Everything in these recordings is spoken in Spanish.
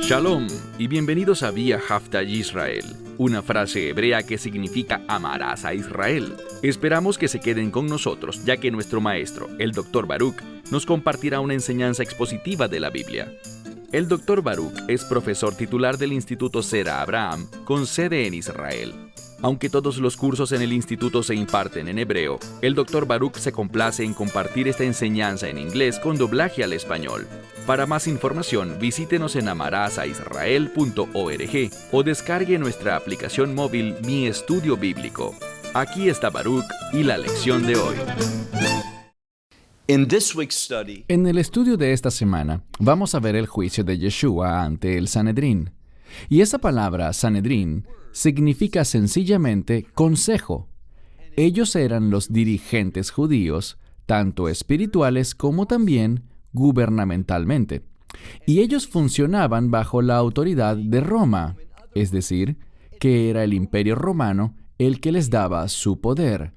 Shalom y bienvenidos a Vía Hafta Yisrael, una frase hebrea que significa amarás a Israel. Esperamos que se queden con nosotros, ya que nuestro maestro, el Dr. Baruch, nos compartirá una enseñanza expositiva de la Biblia. El Dr. Baruch es profesor titular del Instituto Sera Abraham, con sede en Israel. Aunque todos los cursos en el instituto se imparten en hebreo, el Dr. Baruch se complace en compartir esta enseñanza en inglés con doblaje al español. Para más información, visítenos en amarasaisrael.org o descargue nuestra aplicación móvil Mi Estudio Bíblico. Aquí está Baruch y la lección de hoy. En el estudio de esta semana, vamos a ver el juicio de Yeshua ante el Sanedrín. Y esa palabra, Sanedrín, significa sencillamente consejo. Ellos eran los dirigentes judíos, tanto espirituales como también gubernamentalmente. Y ellos funcionaban bajo la autoridad de Roma, es decir, que era el Imperio Romano el que les daba su poder.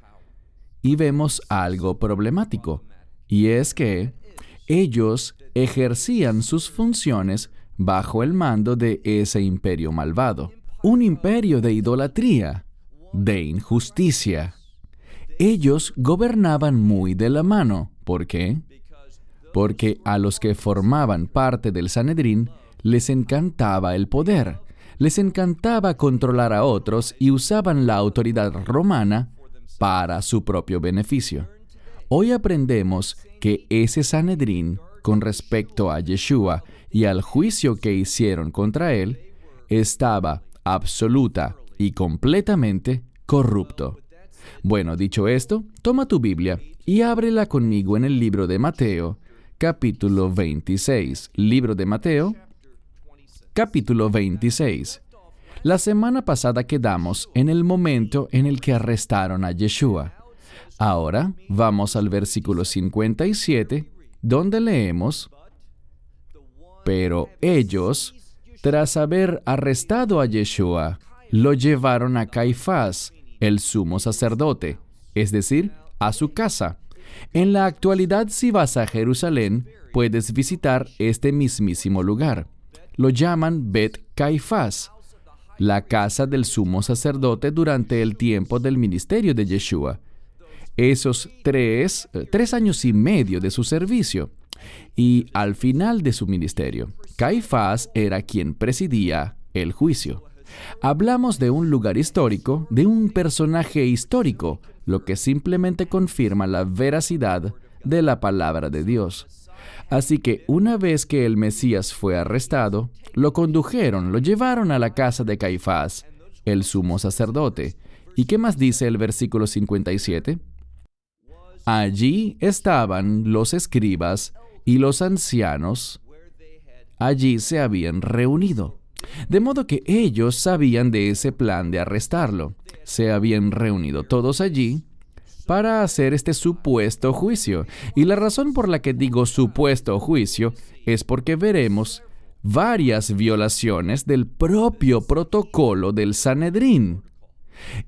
Y vemos algo problemático, y es que ellos ejercían sus funciones bajo el mando de ese imperio malvado. Un imperio de idolatría, de injusticia. Ellos gobernaban muy de la mano. ¿Por qué? Porque a los que formaban parte del Sanedrín les encantaba el poder, les encantaba controlar a otros y usaban la autoridad romana para su propio beneficio. Hoy aprendemos que ese Sanedrín, con respecto a Yeshua y al juicio que hicieron contra él, estaba absoluta y completamente corrupto. Bueno, dicho esto, toma tu Biblia y ábrela conmigo en el libro de Mateo, capítulo 26. Libro de Mateo, capítulo 26. La semana pasada quedamos en el momento en el que arrestaron a Yeshua. Ahora vamos al versículo 57, donde leemos: Pero ellos, tras haber arrestado a Yeshua, lo llevaron a Caifás, el sumo sacerdote, es decir, a su casa. En la actualidad, si vas a Jerusalén, puedes visitar este mismísimo lugar. Lo llaman Bet Caifás, la casa del sumo sacerdote durante el tiempo del ministerio de Yeshua. Esos tres años y medio de su servicio. Y al final de su ministerio, Caifás era quien presidía el juicio. Hablamos de un lugar histórico, de un personaje histórico, lo que simplemente confirma la veracidad de la palabra de Dios. Así que una vez que el Mesías fue arrestado, lo llevaron a la casa de Caifás, el sumo sacerdote. ¿Y qué más dice el versículo 57? Allí estaban los escribas y los ancianos. Allí se habían reunido. De modo que ellos sabían de ese plan de arrestarlo. Se habían reunido todos allí para hacer este supuesto juicio. Y la razón por la que digo supuesto juicio es porque veremos varias violaciones del propio protocolo del Sanedrín.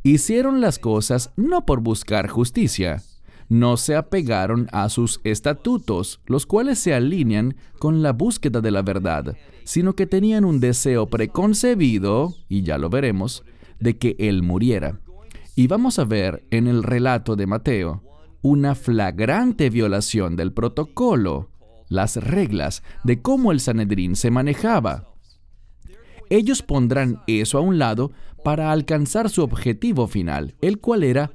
Hicieron las cosas no por buscar justicia. No se apegaron a sus estatutos, los cuales se alinean con la búsqueda de la verdad, sino que tenían un deseo preconcebido, y ya lo veremos, de que él muriera. Y vamos a ver en el relato de Mateo una flagrante violación del protocolo, las reglas de cómo el Sanedrín se manejaba. Ellos pondrán eso a un lado para alcanzar su objetivo final, el cual era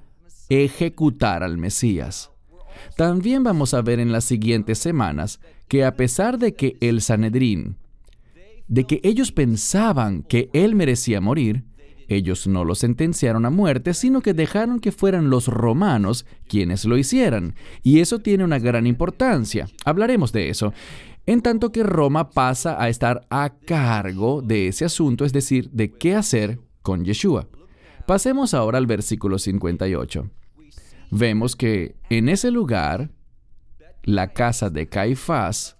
ejecutar al Mesías. También vamos a ver en las siguientes semanas que a pesar de que el Sanedrín, de que ellos pensaban que él merecía morir, ellos no lo sentenciaron a muerte, sino que dejaron que fueran los romanos quienes lo hicieran. Y eso tiene una gran importancia. Hablaremos de eso. En tanto que Roma pasa a estar a cargo de ese asunto, es decir, de qué hacer con Yeshua. Pasemos ahora al versículo 58. Vemos que en ese lugar, la casa de Caifás,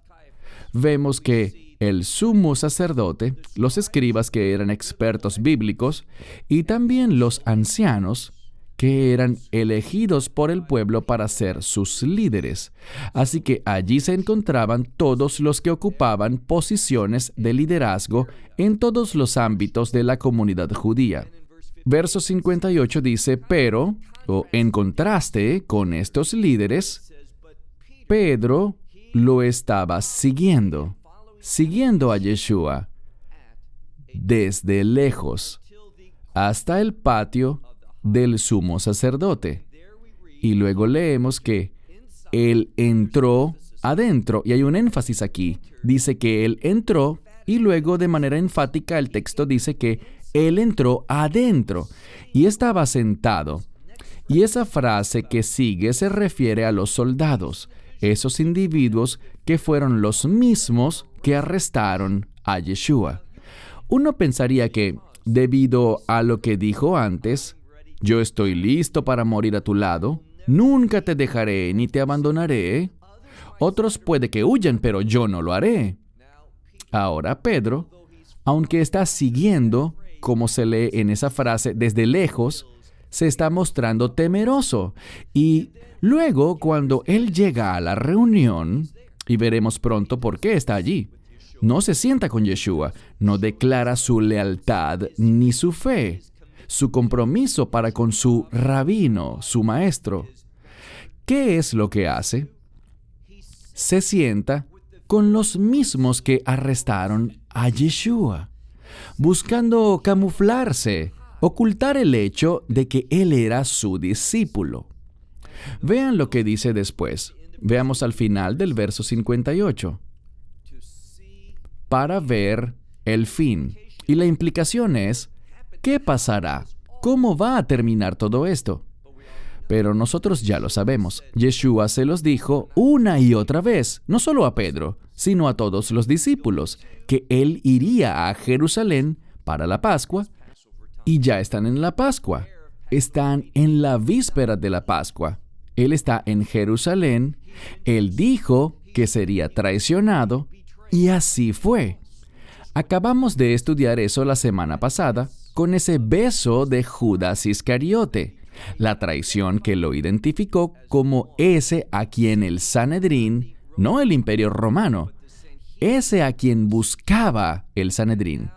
vemos que el sumo sacerdote, los escribas que eran expertos bíblicos, y también los ancianos, que eran elegidos por el pueblo para ser sus líderes. Así que allí se encontraban todos los que ocupaban posiciones de liderazgo en todos los ámbitos de la comunidad judía. Verso 58 dice, pero, o en contraste con estos líderes, Pedro lo estaba siguiendo a Yeshua desde lejos hasta el patio del sumo sacerdote. Y luego leemos que él entró adentro, y hay un énfasis aquí. Dice que él entró, y luego de manera enfática el texto dice que él entró adentro y estaba sentado. Y esa frase que sigue se refiere a los soldados, esos individuos que fueron los mismos que arrestaron a Yeshua. Uno pensaría que, debido a lo que dijo antes, yo estoy listo para morir a tu lado, nunca te dejaré ni te abandonaré. Otros puede que huyan, pero yo no lo haré. Ahora Pedro, aunque está siguiendo, como se lee en esa frase, desde lejos, se está mostrando temeroso. Y luego, cuando él llega a la reunión, y veremos pronto por qué está allí, no se sienta con Yeshua, no declara su lealtad ni su fe, su compromiso para con su rabino, su maestro. ¿Qué es lo que hace? Se sienta con los mismos que arrestaron a Yeshua, buscando camuflarse, ocultar el hecho de que él era su discípulo. Vean lo que dice después. Veamos al final del verso 58. Para ver el fin. Y la implicación es, ¿qué pasará? ¿Cómo va a terminar todo esto? Pero nosotros ya lo sabemos. Yeshua se los dijo una y otra vez, no solo a Pedro, sino a todos los discípulos, que él iría a Jerusalén para la Pascua, y ya están en la Pascua. Están en la víspera de la Pascua. Él está en Jerusalén. Él dijo que sería traicionado, y así fue. Acabamos de estudiar eso la semana pasada con ese beso de Judas Iscariote, la traición que lo identificó como ese a quien el Sanedrín, no el Imperio Romano, ese a quien buscaba el Sanedrín.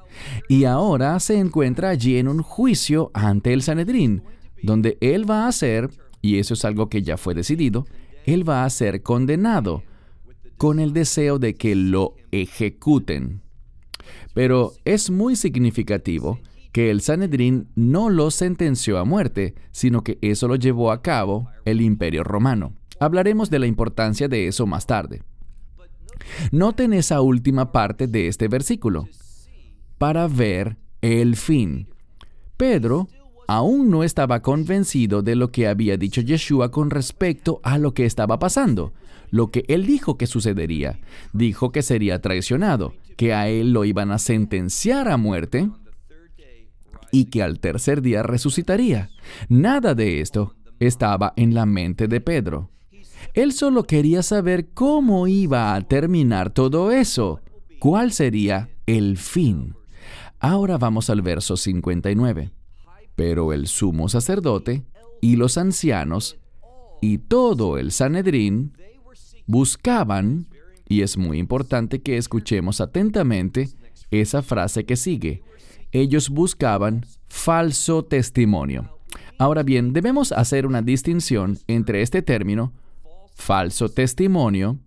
Y ahora se encuentra allí en un juicio ante el Sanedrín, donde él va a ser, y eso es algo que ya fue decidido, él va a ser condenado con el deseo de que lo ejecuten. Pero es muy significativo que el Sanedrín no lo sentenció a muerte, sino que eso lo llevó a cabo el Imperio Romano. Hablaremos de la importancia de eso más tarde. Noten esa última parte de este versículo. Para ver el fin. Pedro aún no estaba convencido de lo que había dicho Yeshua con respecto a lo que estaba pasando, lo que él dijo que sucedería. Dijo que sería traicionado, que a él lo iban a sentenciar a muerte y que al tercer día resucitaría. Nada de esto estaba en la mente de Pedro. Él solo quería saber cómo iba a terminar todo eso, cuál sería el fin. Ahora vamos al verso 59. Pero el sumo sacerdote y los ancianos y todo el Sanedrín buscaban, y es muy importante que escuchemos atentamente esa frase que sigue, ellos buscaban falso testimonio. Ahora bien, debemos hacer una distinción entre este término, falso testimonio,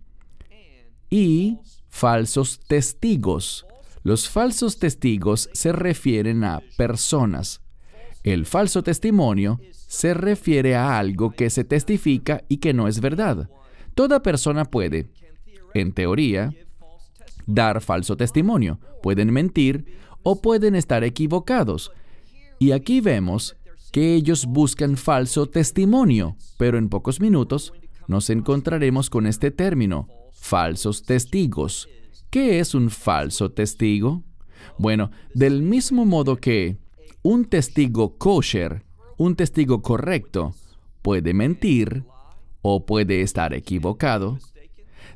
y falsos testigos. Los falsos testigos se refieren a personas. El falso testimonio se refiere a algo que se testifica y que no es verdad. Toda persona puede, en teoría, dar falso testimonio. Pueden mentir o pueden estar equivocados. Y aquí vemos que ellos buscan falso testimonio, pero en pocos minutos nos encontraremos con este término, falsos testigos. ¿Qué es un falso testigo? Bueno, del mismo modo que un testigo kosher, un testigo correcto, puede mentir o puede estar equivocado,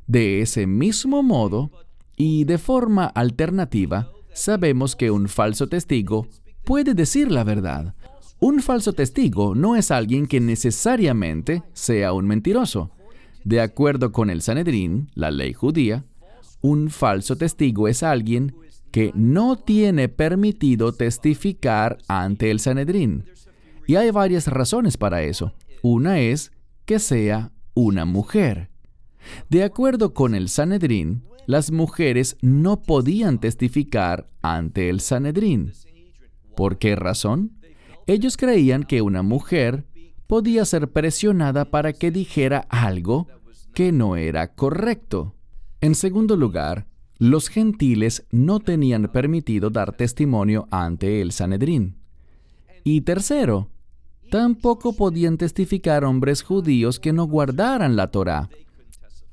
de ese mismo modo y de forma alternativa, sabemos que un falso testigo puede decir la verdad. Un falso testigo no es alguien que necesariamente sea un mentiroso. De acuerdo con el Sanedrín, la ley judía, un falso testigo es alguien que no tiene permitido testificar ante el Sanedrín. Y hay varias razones para eso. Una es que sea una mujer. De acuerdo con el Sanedrín, las mujeres no podían testificar ante el Sanedrín. ¿Por qué razón? Ellos creían que una mujer podía ser presionada para que dijera algo que no era correcto. En segundo lugar, los gentiles no tenían permitido dar testimonio ante el Sanedrín. Y tercero, tampoco podían testificar hombres judíos que no guardaran la Torá.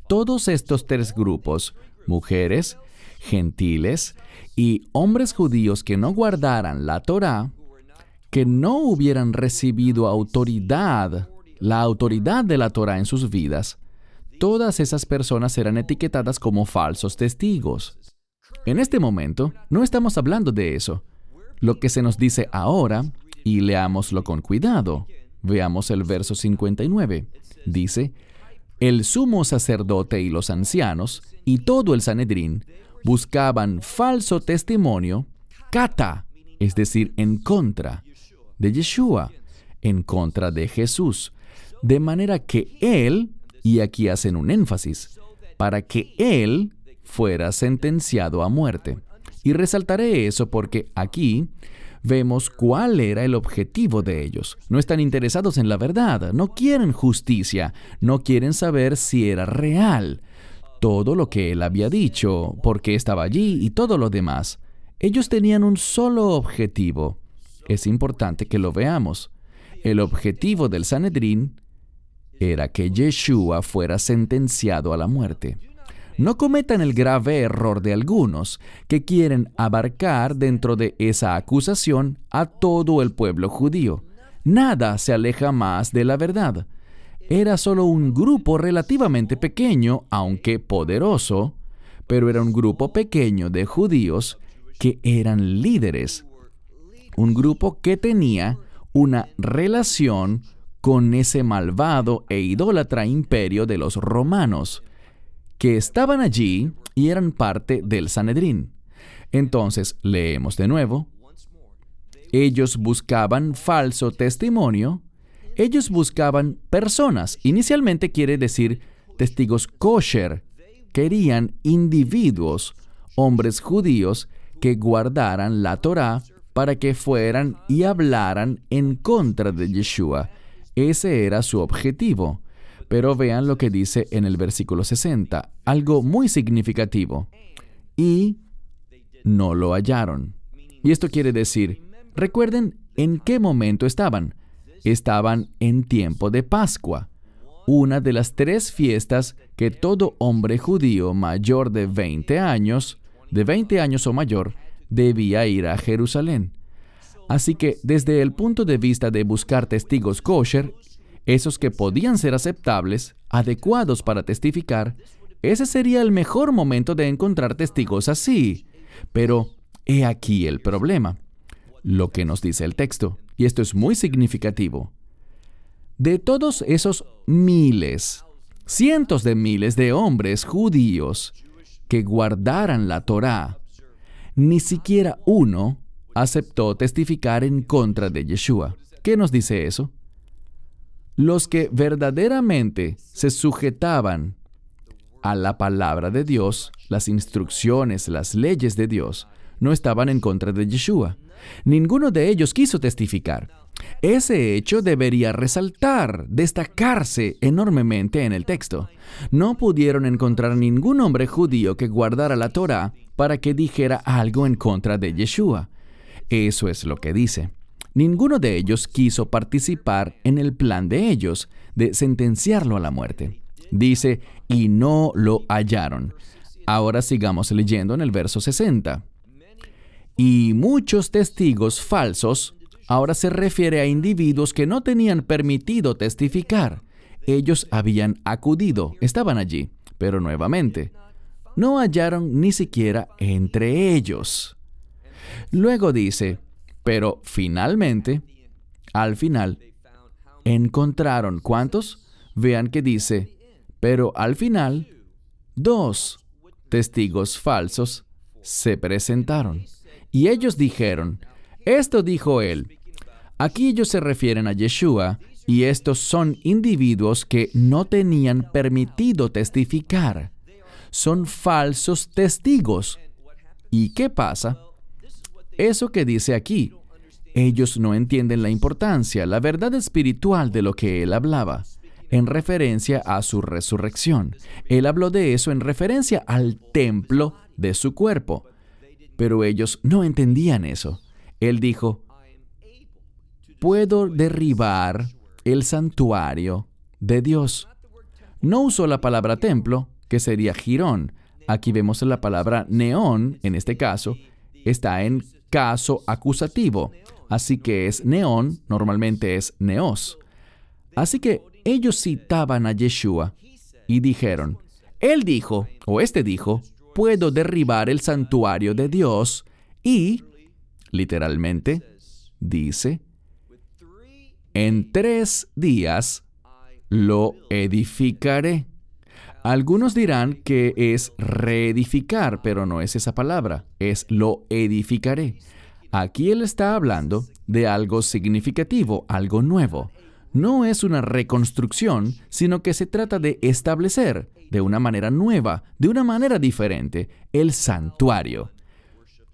Todos estos tres grupos, mujeres, gentiles y hombres judíos que no guardaran la Torá, que no hubieran recibido la autoridad de la Torá en sus vidas, todas esas personas eran etiquetadas como falsos testigos. En este momento, no estamos hablando de eso. Lo que se nos dice ahora, y leámoslo con cuidado, veamos el verso 59. Dice: el sumo sacerdote y los ancianos, y todo el Sanedrín, buscaban falso testimonio, kata, es decir, en contra de Yeshua, en contra de Jesús, de manera que Él, y aquí hacen un énfasis, para que Él fuera sentenciado a muerte. Y resaltaré eso porque aquí vemos cuál era el objetivo de ellos. No están interesados en la verdad, no quieren justicia, no quieren saber si era real. Todo lo que él había dicho, por qué estaba allí y todo lo demás. Ellos tenían un solo objetivo. Es importante que lo veamos. El objetivo del Sanedrín era que Yeshua fuera sentenciado a la muerte. No cometan el grave error de algunos que quieren abarcar dentro de esa acusación a todo el pueblo judío. Nada se aleja más de la verdad. Era solo un grupo relativamente pequeño, aunque poderoso, pero era un grupo pequeño de judíos que eran líderes. Un grupo que tenía una relación con ese malvado e idólatra imperio de los romanos, que estaban allí y eran parte del Sanedrín. Entonces, leemos de nuevo. Ellos buscaban falso testimonio. Ellos buscaban personas. Inicialmente quiere decir testigos kosher. Querían individuos, hombres judíos, que guardaran la Torá para que fueran y hablaran en contra de Yeshua. Ese era su objetivo. Pero vean lo que dice en el versículo 60, algo muy significativo. Y no lo hallaron. Y esto quiere decir, recuerden en qué momento estaban. Estaban en tiempo de Pascua, una de las 3 fiestas que todo hombre judío mayor de 20 años o mayor, debía ir a Jerusalén. Así que desde el punto de vista de buscar testigos kosher, esos que podían ser aceptables, adecuados para testificar, ese sería el mejor momento de encontrar testigos así. Pero he aquí el problema, lo que nos dice el texto, y esto es muy significativo. De todos esos miles, cientos de miles de hombres judíos que guardaran la Torá, ni siquiera uno aceptó testificar en contra de Yeshua. ¿Qué nos dice eso? Los que verdaderamente se sujetaban a la palabra de Dios, las instrucciones, las leyes de Dios, no estaban en contra de Yeshua. Ninguno de ellos quiso testificar. Ese hecho debería destacarse enormemente en el texto. No pudieron encontrar ningún hombre judío que guardara la Torá para que dijera algo en contra de Yeshua. Eso es lo que dice. Ninguno de ellos quiso participar en el plan de ellos de sentenciarlo a la muerte. Dice, y no lo hallaron. Ahora sigamos leyendo en el verso 60. Y muchos testigos falsos, ahora se refiere a individuos que no tenían permitido testificar. Ellos habían acudido, estaban allí, pero nuevamente, no hallaron ni siquiera entre ellos. Luego dice, pero finalmente, al final, encontraron, ¿cuántos? Vean que dice, pero al final, 2 testigos falsos se presentaron. Y ellos dijeron, esto dijo él. Aquí ellos se refieren a Yeshua, y estos son individuos que no tenían permitido testificar. Son falsos testigos. ¿Y qué pasa? Eso que dice aquí. Ellos no entienden la importancia, la verdad espiritual de lo que él hablaba, en referencia a su resurrección. Él habló de eso en referencia al templo de su cuerpo. Pero ellos no entendían eso. Él dijo, puedo derribar el santuario de Dios. No usó la palabra templo, que sería Girón. Aquí vemos la palabra neón, en este caso, está en caso acusativo. Así que es neón, normalmente es neos. Así que ellos citaban a Yeshua y dijeron, él dijo, o este dijo, puedo derribar el santuario de Dios y, literalmente, dice, en 3 días lo edificaré. Algunos dirán que es reedificar, pero no es esa palabra, es lo edificaré. Aquí él está hablando de algo significativo, algo nuevo. No es una reconstrucción, sino que se trata de establecer de una manera nueva, de una manera diferente, el santuario.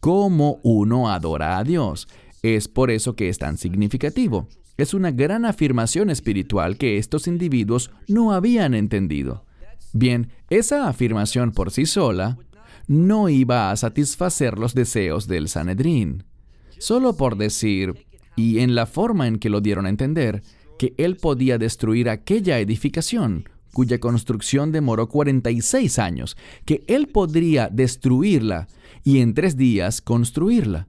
Cómo uno adora a Dios. Es por eso que es tan significativo. Es una gran afirmación espiritual que estos individuos no habían entendido. Bien, esa afirmación por sí sola no iba a satisfacer los deseos del Sanedrín. Solo por decir, y en la forma en que lo dieron a entender, que él podía destruir aquella edificación, cuya construcción demoró 46 años, que él podría destruirla y en 3 días construirla.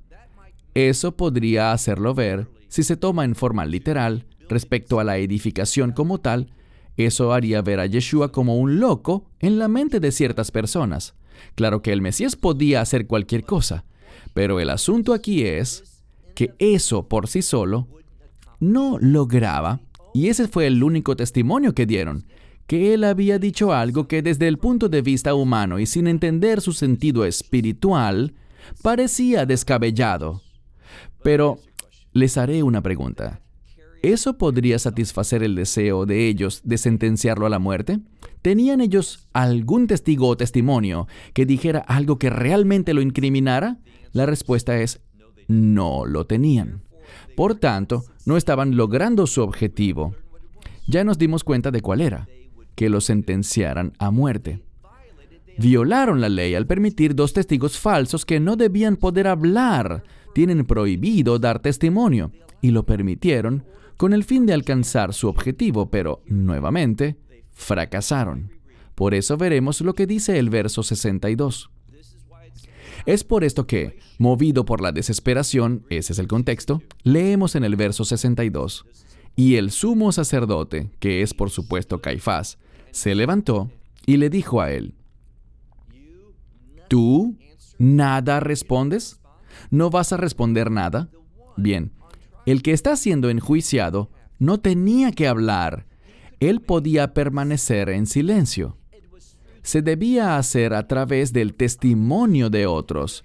Eso podría hacerlo ver, si se toma en forma literal, respecto a la edificación como tal. Eso haría ver a Yeshua como un loco en la mente de ciertas personas. Claro que el Mesías podía hacer cualquier cosa, pero el asunto aquí es que eso por sí solo no lograba, y ese fue el único testimonio que dieron, que él había dicho algo que desde el punto de vista humano y sin entender su sentido espiritual, parecía descabellado. Pero les haré una pregunta. ¿Eso podría satisfacer el deseo de ellos de sentenciarlo a la muerte? ¿Tenían ellos algún testigo o testimonio que dijera algo que realmente lo incriminara? La respuesta es, no lo tenían. Por tanto, no estaban logrando su objetivo. Ya nos dimos cuenta de cuál era, que lo sentenciaran a muerte. Violaron la ley al permitir 2 testigos falsos que no debían poder hablar. Tienen prohibido dar testimonio, y lo permitieron con el fin de alcanzar su objetivo, pero, nuevamente, fracasaron. Por eso veremos lo que dice el verso 62. Es por esto que, movido por la desesperación, ese es el contexto, leemos en el verso 62, y el sumo sacerdote, que es por supuesto Caifás, se levantó y le dijo a él, ¿tú nada respondes? ¿No vas a responder nada? Bien, el que está siendo enjuiciado no tenía que hablar. Él podía permanecer en silencio. Se debía hacer a través del testimonio de otros,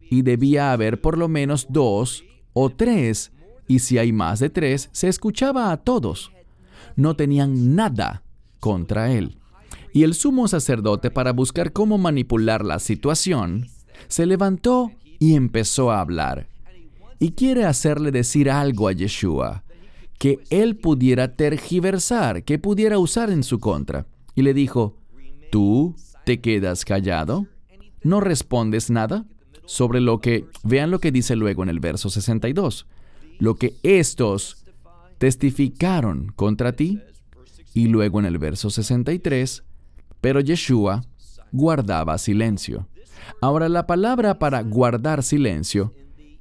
y debía haber por lo menos 2 o 3, y si hay más de 3, se escuchaba a todos. No tenían nada contra él. Y el sumo sacerdote, para buscar cómo manipular la situación, se levantó y empezó a hablar. Y quiere hacerle decir algo a Yeshua, que él pudiera tergiversar, que pudiera usar en su contra. Y le dijo, ¿tú te quedas callado? ¿No respondes nada? Sobre lo que, vean lo que dice luego en el verso 62, lo que estos testificaron contra ti. Y luego en el verso 63, pero Yeshua guardaba silencio. Ahora, la palabra para guardar silencio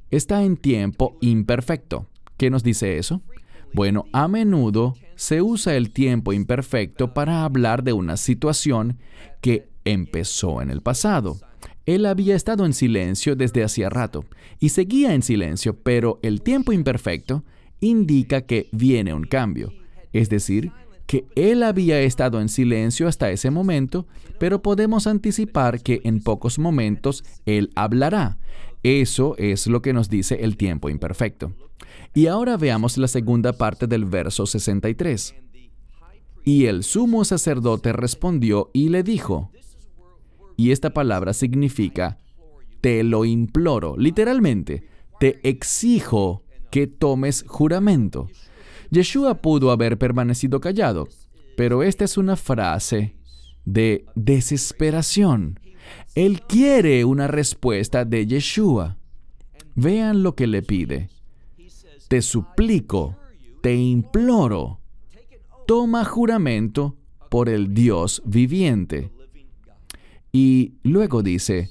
está en tiempo imperfecto. ¿Qué nos dice eso? Bueno, a menudo se usa el tiempo imperfecto para hablar de una situación que empezó en el pasado. Él había estado en silencio desde hacía rato y seguía en silencio, pero el tiempo imperfecto indica que viene un cambio. Es decir, que él había estado en silencio hasta ese momento, pero podemos anticipar que en pocos momentos él hablará. Eso es lo que nos dice el tiempo imperfecto. Y ahora veamos la segunda parte del verso 63. Y el sumo sacerdote respondió y le dijo, y esta palabra significa, te lo imploro, literalmente, te exijo que tomes juramento. Yeshua pudo haber permanecido callado, pero esta es una frase de desesperación. Él quiere una respuesta de Yeshua. Vean lo que le pide. Te suplico, te imploro, toma juramento por el Dios viviente. Y luego dice,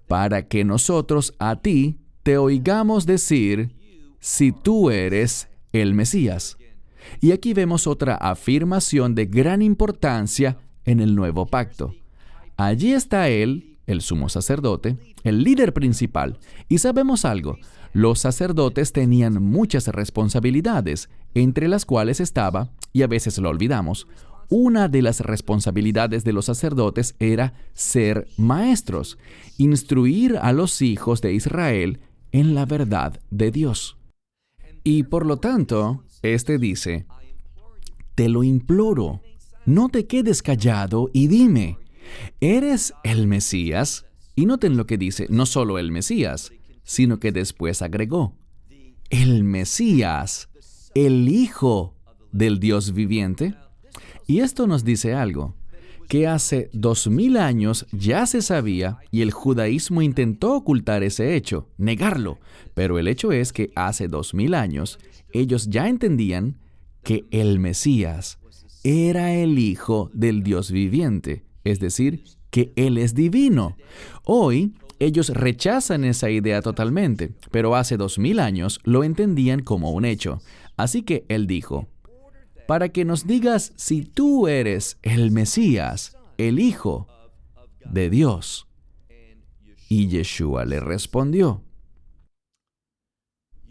para que nosotros a ti te oigamos decir si tú eres el Mesías. Y aquí vemos otra afirmación de gran importancia en el nuevo pacto. Allí está él, el sumo sacerdote, el líder principal. Y sabemos algo, los sacerdotes tenían muchas responsabilidades, entre las cuales estaba, y a veces lo olvidamos, una de las responsabilidades de los sacerdotes era ser maestros, instruir a los hijos de Israel en la verdad de Dios. Y por lo tanto, este dice, te lo imploro, no te quedes callado y dime, ¿eres el Mesías? Y noten lo que dice, no solo el Mesías, sino que después agregó, el Mesías, el Hijo del Dios viviente. Y esto nos dice algo, que hace 2000 años ya se sabía y el judaísmo intentó ocultar ese hecho, negarlo. Pero el hecho es que hace 2000 años ellos ya entendían que el Mesías era el Hijo del Dios viviente, es decir, que Él es divino. Hoy ellos rechazan esa idea totalmente, pero hace 2000 años lo entendían como un hecho. Así que Él dijo, para que nos digas si tú eres el Mesías, el Hijo de Dios. Y Yeshua le respondió,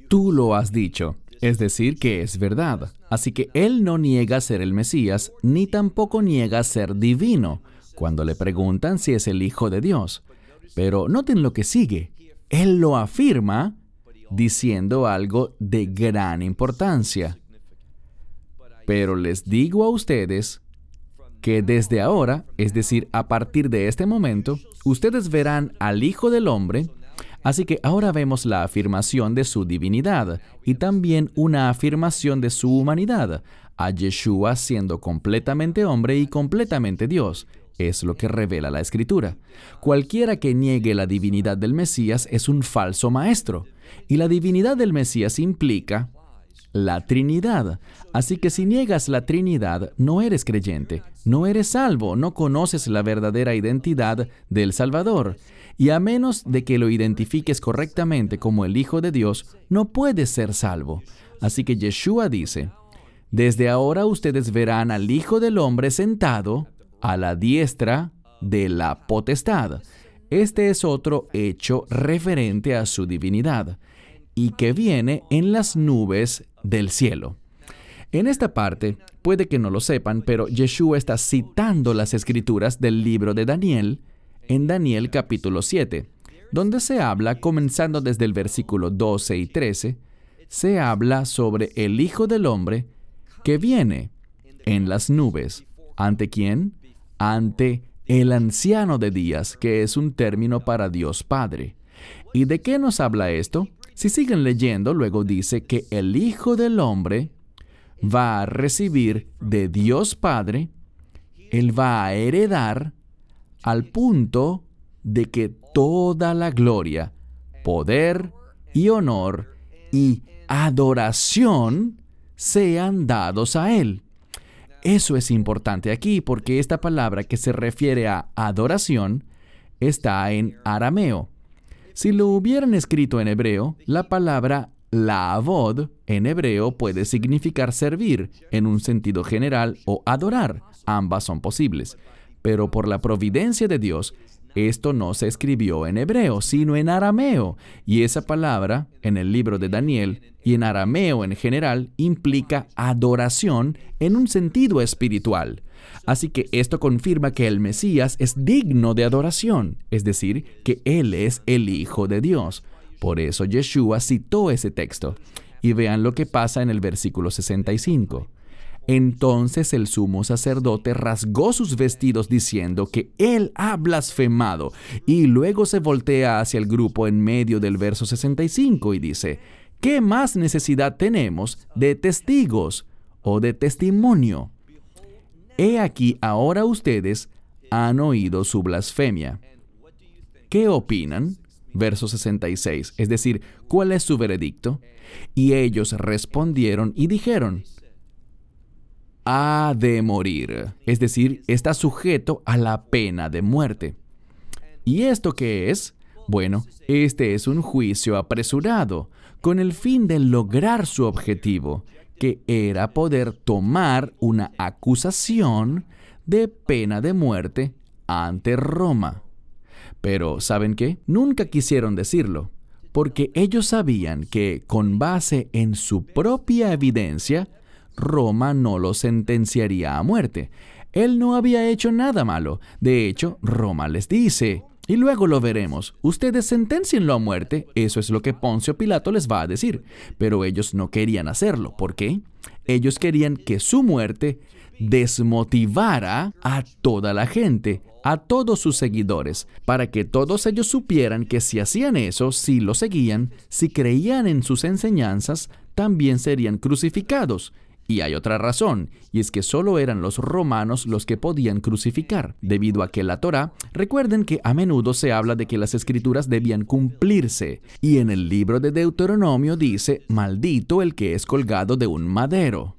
tú lo has dicho, es decir, que es verdad. Así que él no niega ser el Mesías, ni tampoco niega ser divino, cuando le preguntan si es el Hijo de Dios. Pero noten lo que sigue. Él lo afirma diciendo algo de gran importancia. Pero les digo a ustedes que desde ahora, es decir, a partir de este momento, ustedes verán al Hijo del Hombre. Así que ahora vemos la afirmación de su divinidad y también una afirmación de su humanidad, a Yeshua siendo completamente hombre y completamente Dios. Es lo que revela la Escritura. Cualquiera que niegue la divinidad del Mesías es un falso maestro. Y la divinidad del Mesías implica la Trinidad. Así que si niegas la Trinidad, no eres creyente, no eres salvo, no conoces la verdadera identidad del Salvador. Y a menos de que lo identifiques correctamente como el Hijo de Dios, no puedes ser salvo. Así que Yeshua dice, desde ahora ustedes verán al Hijo del Hombre sentado a la diestra de la potestad. Este es otro hecho referente a su divinidad y que viene en las nubes del cielo. En esta parte, puede que no lo sepan, pero Yeshua está citando las escrituras del libro de Daniel, en Daniel capítulo 7, donde se habla, comenzando desde el versículo 12 y 13, se habla sobre el Hijo del Hombre que viene en las nubes. ¿Ante quién? Ante el anciano de días, que es un término para Dios Padre. ¿Y de qué nos habla esto? Si siguen leyendo, luego dice que el Hijo del Hombre va a recibir de Dios Padre, Él va a heredar al punto de que toda la gloria, poder y honor y adoración sean dados a Él. Eso es importante aquí porque esta palabra que se refiere a adoración está en arameo. Si lo hubieran escrito en hebreo, la palabra laavod en hebreo puede significar servir en un sentido general o adorar. Ambas son posibles. Pero por la providencia de Dios, esto no se escribió en hebreo, sino en arameo. Y esa palabra, en el libro de Daniel y en arameo en general, implica adoración en un sentido espiritual. Así que esto confirma que el Mesías es digno de adoración, es decir, que Él es el Hijo de Dios. Por eso Yeshua citó ese texto. Y vean lo que pasa en el versículo 65. Entonces el sumo sacerdote rasgó sus vestidos diciendo que él ha blasfemado, y luego se voltea hacia el grupo en medio del verso 65 y dice: ¿qué más necesidad tenemos de testigos o de testimonio? He aquí ahora ustedes han oído su blasfemia. ¿Qué opinan? Verso 66, es decir, ¿cuál es su veredicto? Y ellos respondieron y dijeron: ha de morir, es decir, está sujeto a la pena de muerte. ¿Y esto qué es? Bueno, este es un juicio apresurado, con el fin de lograr su objetivo, que era poder tomar una acusación de pena de muerte ante Roma. Pero, ¿saben qué? Nunca quisieron decirlo, porque ellos sabían que, con base en su propia evidencia, Roma no lo sentenciaría a muerte. Él no había hecho nada malo. De hecho, Roma les dice, y luego lo veremos, ustedes senténcienlo a muerte. Eso es lo que Poncio Pilato les va a decir. Pero ellos no querían hacerlo. ¿Por qué? Ellos querían que su muerte desmotivara a toda la gente, a todos sus seguidores, para que todos ellos supieran que si hacían eso, si lo seguían, si creían en sus enseñanzas, también serían crucificados. Y hay otra razón, y es que solo eran los romanos los que podían crucificar, debido a que la Torá, recuerden que a menudo se habla de que las escrituras debían cumplirse, y en el libro de Deuteronomio dice, maldito el que es colgado de un madero.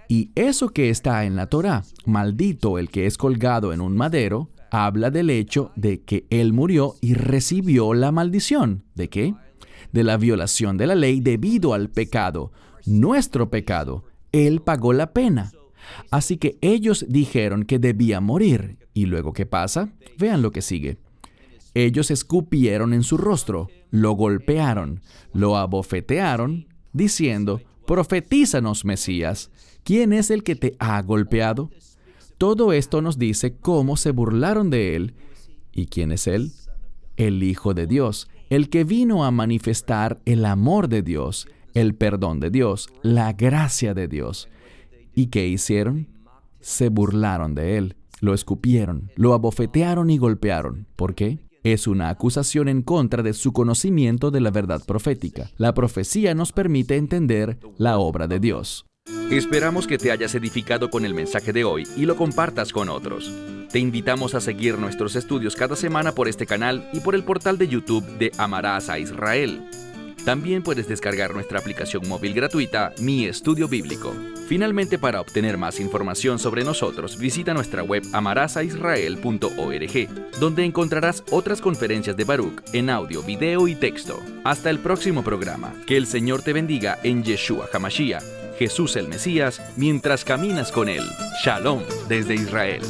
Y eso que está en la Torá, maldito el que es colgado en un madero, habla del hecho de que él murió y recibió la maldición. ¿De qué? De la violación de la ley debido al pecado, nuestro pecado. Él pagó la pena. Así que ellos dijeron que debía morir. ¿Y luego qué pasa? Vean lo que sigue. Ellos escupieron en su rostro, lo golpearon, lo abofetearon, diciendo, profetízanos, Mesías, ¿quién es el que te ha golpeado? Todo esto nos dice cómo se burlaron de él. ¿Y quién es él? El Hijo de Dios, el que vino a manifestar el amor de Dios, el perdón de Dios, la gracia de Dios. ¿Y qué hicieron? Se burlaron de él, lo escupieron, lo abofetearon y golpearon. ¿Por qué? Es una acusación en contra de su conocimiento de la verdad profética. La profecía nos permite entender la obra de Dios. Esperamos que te hayas edificado con el mensaje de hoy y lo compartas con otros. Te invitamos a seguir nuestros estudios cada semana por este canal y por el portal de YouTube de Amarás a Israel. También puedes descargar nuestra aplicación móvil gratuita, Mi Estudio Bíblico. Finalmente, para obtener más información sobre nosotros, visita nuestra web amarasaisrael.org, donde encontrarás otras conferencias de Baruch en audio, video y texto. Hasta el próximo programa. Que el Señor te bendiga en Yeshua HaMashiach, Jesús el Mesías, mientras caminas con Él. Shalom desde Israel.